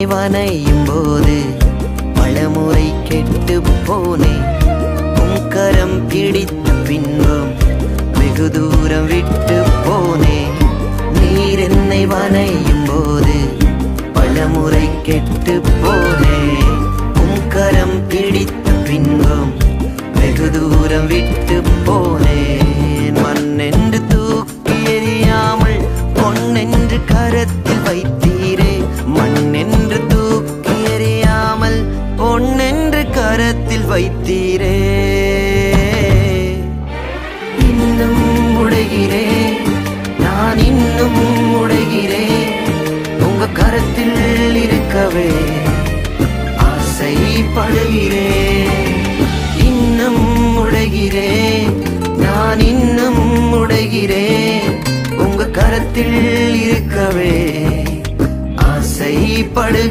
வனையும் போது பலமுறை கெட்டு போனேன். உங்கரம் பிடித்த பின்பும் வெகு தூரம் விட்டு போனேன். நீர் என்னை வனையும் போது பலமுறை கெட்டு போனேன். உங்கரம் பிடித்த பின்பும் வெகு தூரம் விட்டு போனேன். மண்ணென்று தூக்கி எறியாமல் பொன்னென்று கரத்தில் வைத்தீரே. மண்ணென்று தூக்கி எறியாமல் பொன்னென்று கரத்தில் வைத்தீரே. இன்னும் உடைகிறேன், நான் இன்னும் உடைகிறேன். உங்க கரத்தில் இருக்கவே ஆசைப்படுகிறேன். இன்னும் உடைகிறேன், நான் இன்னும் உடைகிறேன். உங்க கரத்தில் இருக்கவே ஆசைப்படுகிறேன்.